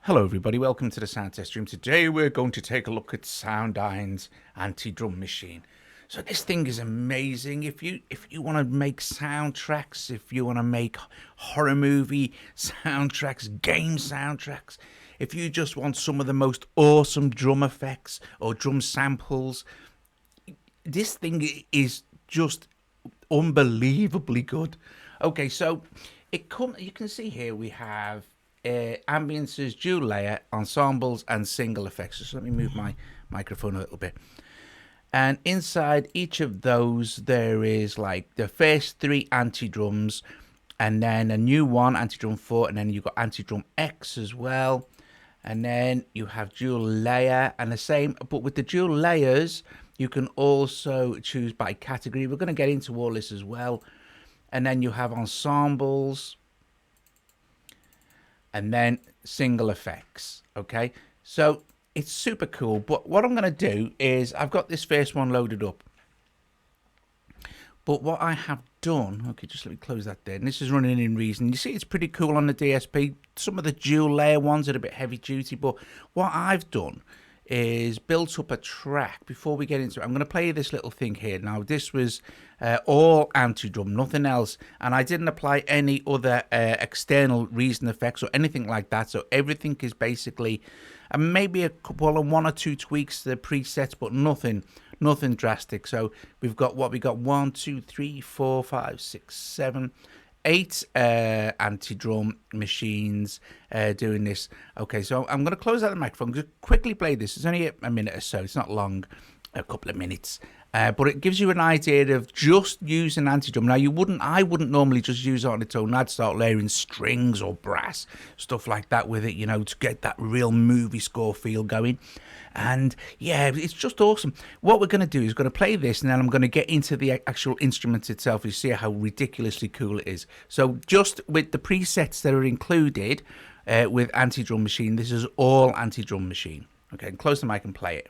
Hello everybody, welcome to the Soundtest stream. Today we're going to take a look at Soundiron's Antidrum Machine. So this thing is amazing. If you want to make soundtracks, if you want to make horror movie soundtracks, game soundtracks, if you just want some of the most awesome drum effects or drum samples, this thing is just unbelievably good. Okay, so you can see here we have ambiences, dual layer, ensembles, and single effects. So let me move my microphone a little bit. And inside each of those, there is like the first three anti-drums, and then a new one, Antidrum 4, and then you've got Antidrum X as well. And then you have dual layer, and the same, but with the dual layers, you can also choose by category. We're going to get into all this as well. And then you have ensembles, and then single effects. Okay, so it's super cool. But what I'm going to do is I've got this first one loaded up. But what I have done, okay, just let me close that there. And this is running in Reason. You see, it's pretty cool on the DSP. Some of the dual layer ones are a bit heavy duty. But what I've done is built up a track. Before we get into it, I'm going to play you this little thing here. Now, this was all anti-drum, nothing else, and I didn't apply any other external Reason effects or anything like that. So everything is basically maybe a couple of one or two tweaks to the presets, but nothing drastic. So we've got 1, 2, 3, 4, 5, 6, 7, 8 anti-drum machines doing this. Okay, so I'm going to close out the microphone. Just quickly play this. It's only a minute or so. It's not long, a couple of minutes. But it gives you an idea of just using anti-drum. Now, I wouldn't normally just use it on its own. I'd start layering strings or brass, stuff like that with it, you know, to get that real movie score feel going. And yeah, it's just awesome. What we're going to do is going to play this, and then I'm going to get into the actual instrument itself. You see how ridiculously cool it is. So just with the presets that are included with Antidrum Machine, this is all Antidrum Machine. Okay, and close the mic and play it.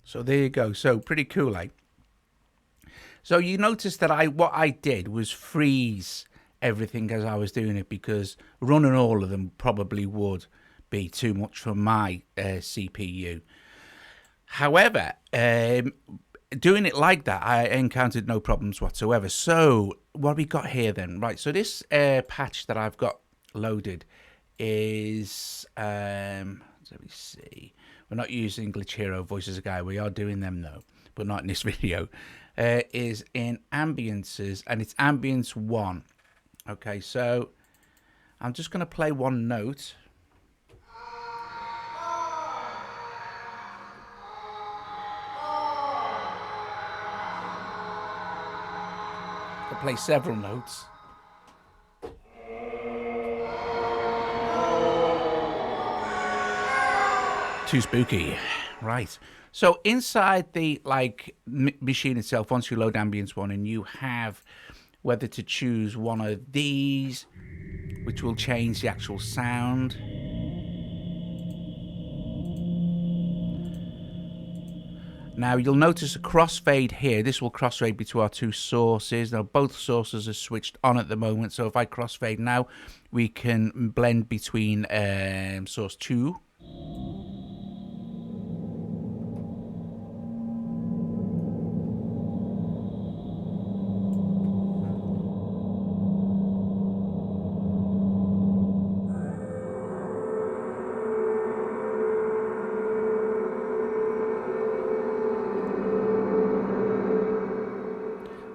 So there you go. So pretty cool, like. So you notice that what I did was freeze everything as I was doing it, because running all of them probably would be too much for my CPU. However, doing it like that, I encountered no problems whatsoever. So what we got here then? Right, so this patch that I've got loaded is, let me see. We're not using Glitch Hero Voices of Guy. We are doing them though, but not in this video. Is in Ambiences, and it's Ambience 1. Okay, so I'm just going to play one note. I'll play several notes. Too spooky. Right. So inside the machine itself, once you load Ambience 1, and you have whether to choose one of these, which will change the actual sound. Now you'll notice a crossfade here. This will crossfade between our two sources. Now both sources are switched on at the moment. So if I crossfade now, we can blend between source 2.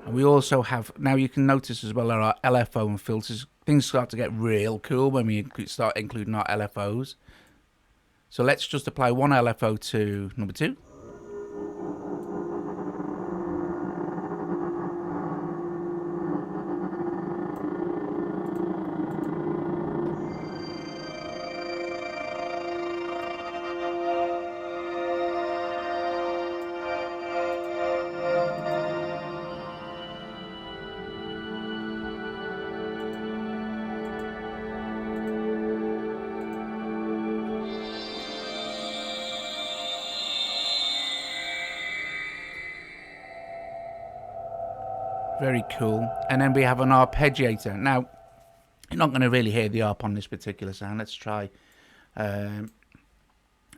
We also have, now you can notice as well, our Lfo and Filters. Things start to get real cool when we start including our LFOs. So let's just apply one LFO to number 2. Very cool. And then we have an arpeggiator. Now, you're not going to really hear the arp on this particular sound. Let's try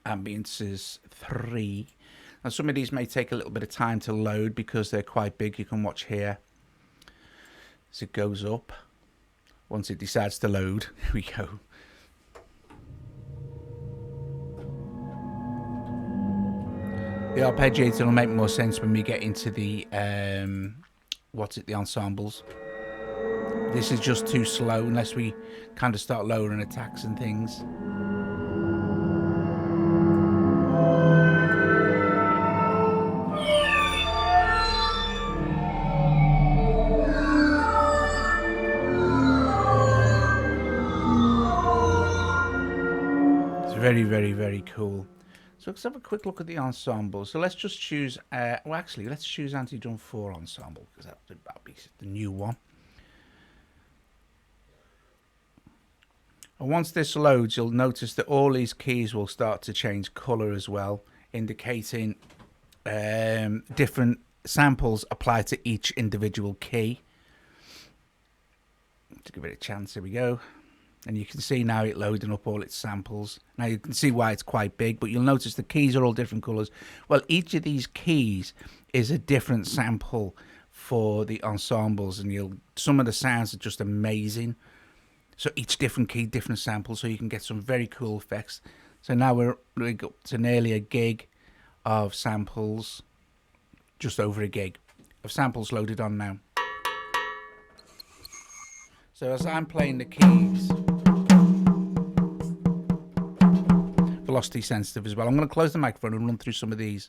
Ambiences 3. Now, some of these may take a little bit of time to load because they're quite big. You can watch here as it goes up. Once it decides to load, here we go. The arpeggiator will make more sense when we get into the the ensembles. This is just too slow unless we kind of start lowering attacks and things. It's very, very, very cool. So let's have a quick look at the ensemble. So let's just choose, well actually let's choose Antidrum 4 ensemble, because that'll be the new one. And once this loads, you'll notice that all these keys will start to change colour as well, indicating different samples apply to each individual key. To give it a chance, here we go. And you can see now it loading up all its samples. Now you can see why it's quite big, but you'll notice the keys are all different colours. Well, each of these keys is a different sample for the ensembles, and some of the sounds are just amazing. So each different key, different sample, so you can get some very cool effects. So now we're up to nearly a gig of samples, just over a gig of samples loaded on now. So as I'm playing the keys, velocity sensitive as well. I'm going to close the microphone and run through some of these.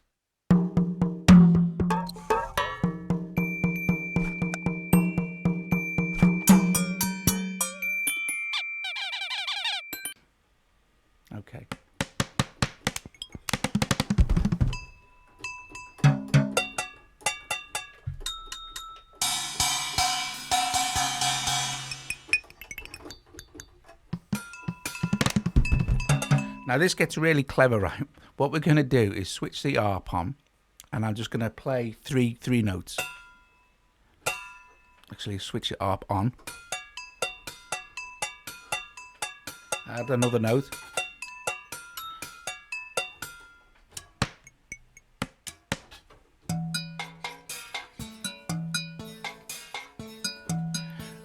Okay. Now this gets really clever, right? What we're going to do is switch the arp on, and I'm just going to play three notes. Actually, switch the arp on. Add another note.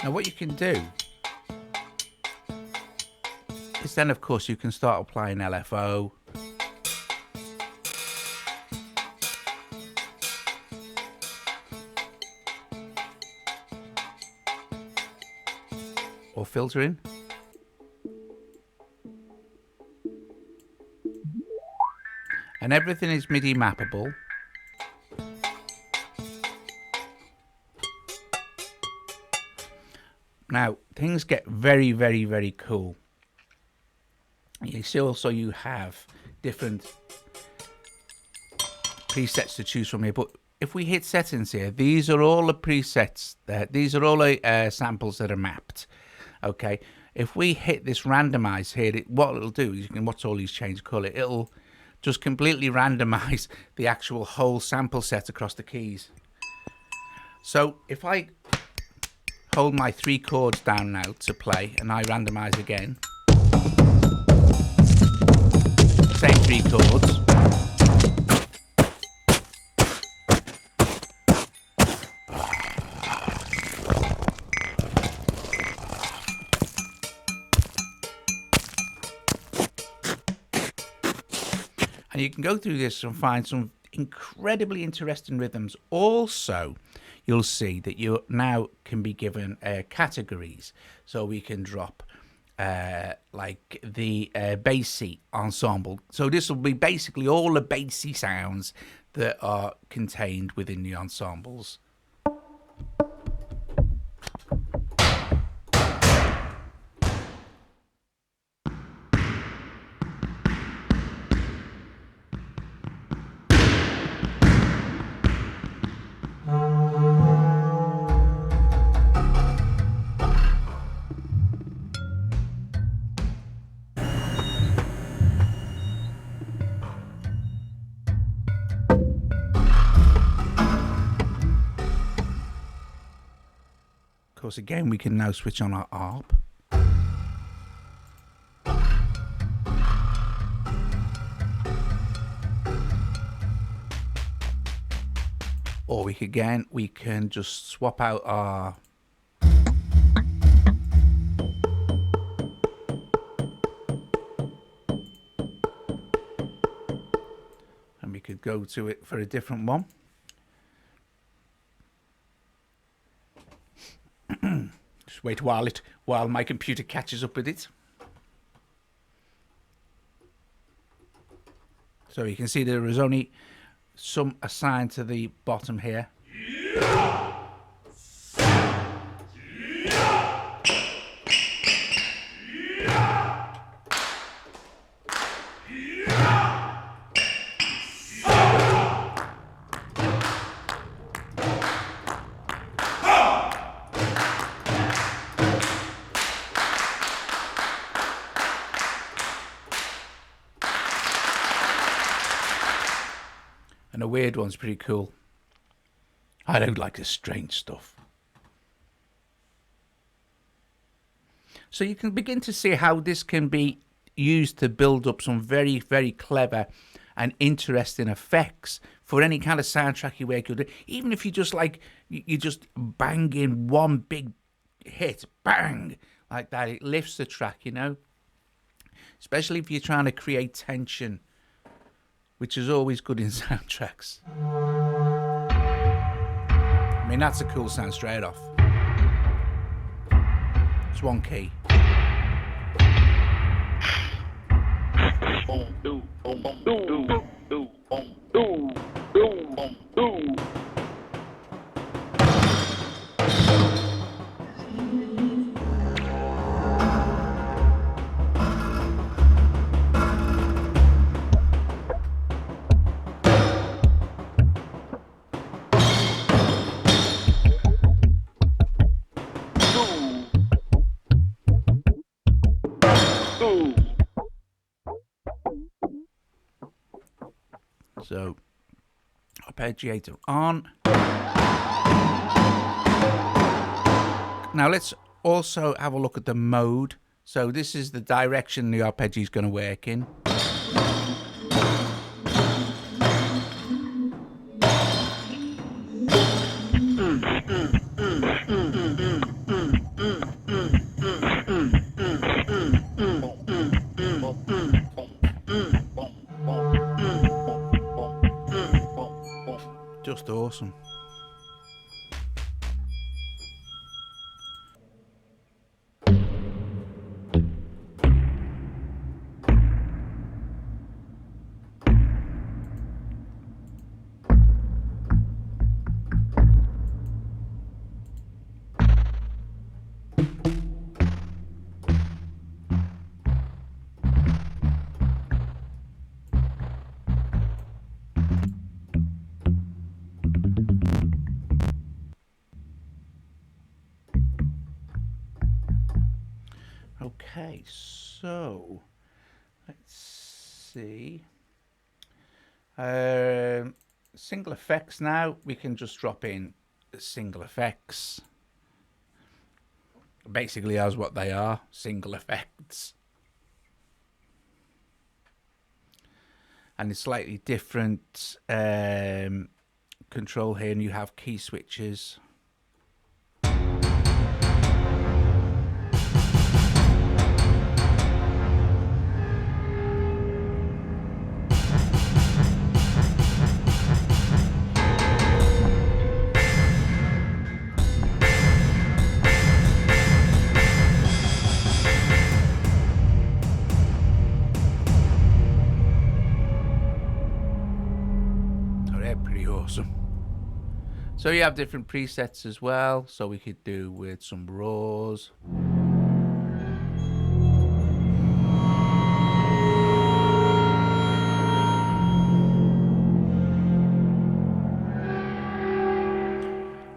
Now what you can do is then of course you can start applying LFO. Or filtering. And everything is MIDI mappable. Now, things get very, very, very cool. You see also you have different presets to choose from here. But if we hit settings here, these are all the presets. These are all the samples that are mapped. Okay. If we hit this randomize here, what it'll do is you can watch all these change color. It'll just completely randomize the actual whole sample set across the keys. So if I hold my 3 chords down now to play and I randomize again, same 3 chords. And you can go through this and find some incredibly interesting rhythms. Also, you'll see that you now can be given categories. So we can drop like the bassy ensemble. So this will be basically all the bassy sounds that are contained within the ensembles. Of course, again, we can now switch on our ARP. Or we can just swap out our and we could go to it for a different one. Just wait while my computer catches up with it. So you can see there is only some assigned to the bottom here. And the weird one's pretty cool. I don't like the strange stuff. So you can begin to see how this can be used to build up some very, very clever and interesting effects for any kind of soundtrack you work with. Even if you just like, you just bang in one big hit, bang, like that. It lifts the track, you know. Especially if you're trying to create tension, which is always good in soundtracks. I mean, that's a cool sound straight off. It's one key. So, Arpeggiator on. Now let's also have a look at the mode. So this is the direction the arpeggio is going to work in. Okay, so let's see. Single effects now. We can just drop in single effects. Basically, as what they are, single effects. And it's slightly different control here, and you have key switches. Awesome. So you have different presets as well, so we could do with some raws.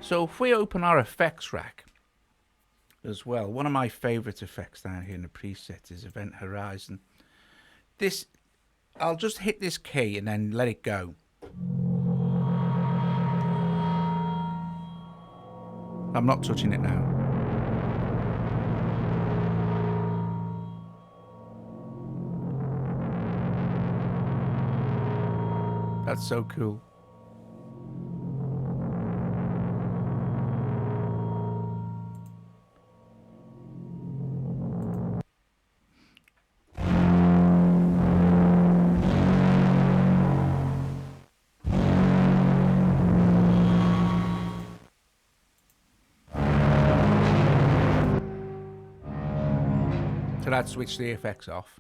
So if we open our effects rack as well, one of my favorite effects down here in the presets is Event Horizon. This, I'll just hit this key and then let it go. I'm not touching it now. That's so cool. So that switched the effects off.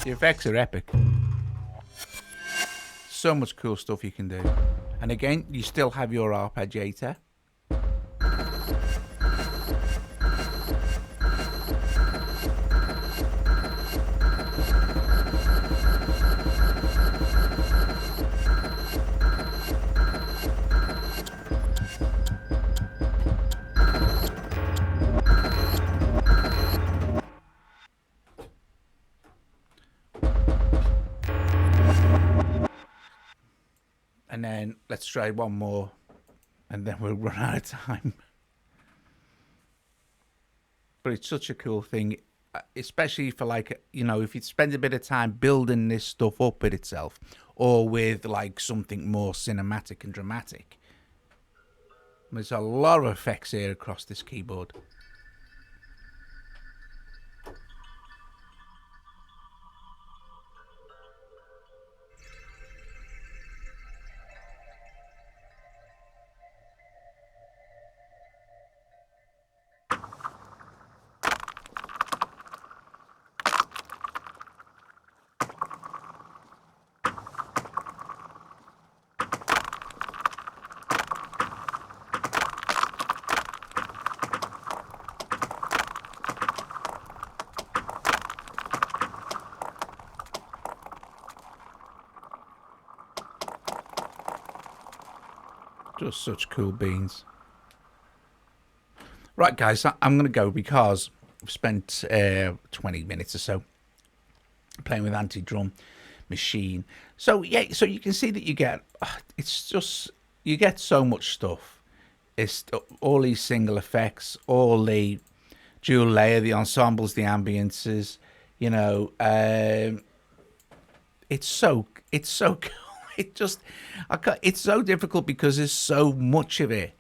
The effects are epic. So much cool stuff you can do. And again, you still have your arpeggiator. And then let's try one more and then we'll run out of time. But it's such a cool thing, especially for, like, you know, if you spend a bit of time building this stuff up with itself, or with like something more cinematic and dramatic. There's a lot of effects here across this keyboard. Just such cool beans. Right, guys, I'm going to go because I've spent 20 minutes or so playing with Antidrum Machine. So, yeah, so you can see that you get, it's just, you get so much stuff. It's all these single effects, all the dual layer, the ensembles, the ambiences, you know, it's so cool. It just, it's so difficult because there's so much of it.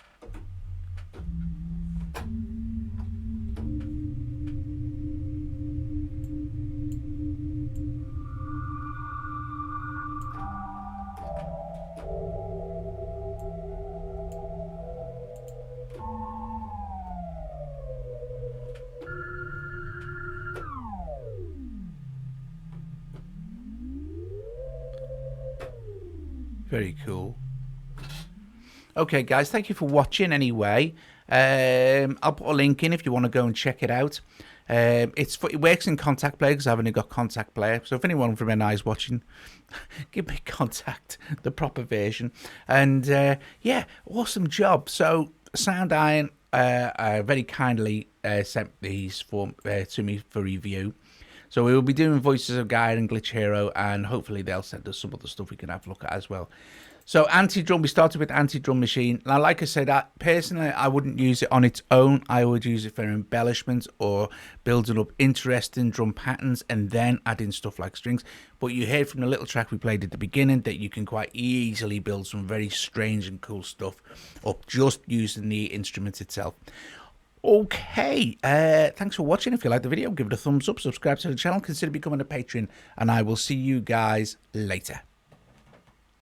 Very cool. Okay, guys, thank you for watching anyway. I'll put a link in if you want to go and check it out. It works in Kontakt Player because I've only got Kontakt Player. So if anyone from NI is watching, give me Kontakt, the proper version. And yeah, awesome job. So Soundiron very kindly sent these to me for review. So we will be doing Voices of Guide and Glitch Hero, and hopefully they'll send us some other stuff we can have a look at as well. So Antidrum, we started with Antidrum Machine. Now, like I said, personally, I wouldn't use it on its own. I would use it for embellishments or building up interesting drum patterns and then adding stuff like strings. But you heard from the little track we played at the beginning that you can quite easily build some very strange and cool stuff up just using the instrument itself. Okay, thanks for watching. If you like the video, give it a thumbs up, subscribe to the channel, consider becoming a patron, and I will see you guys later.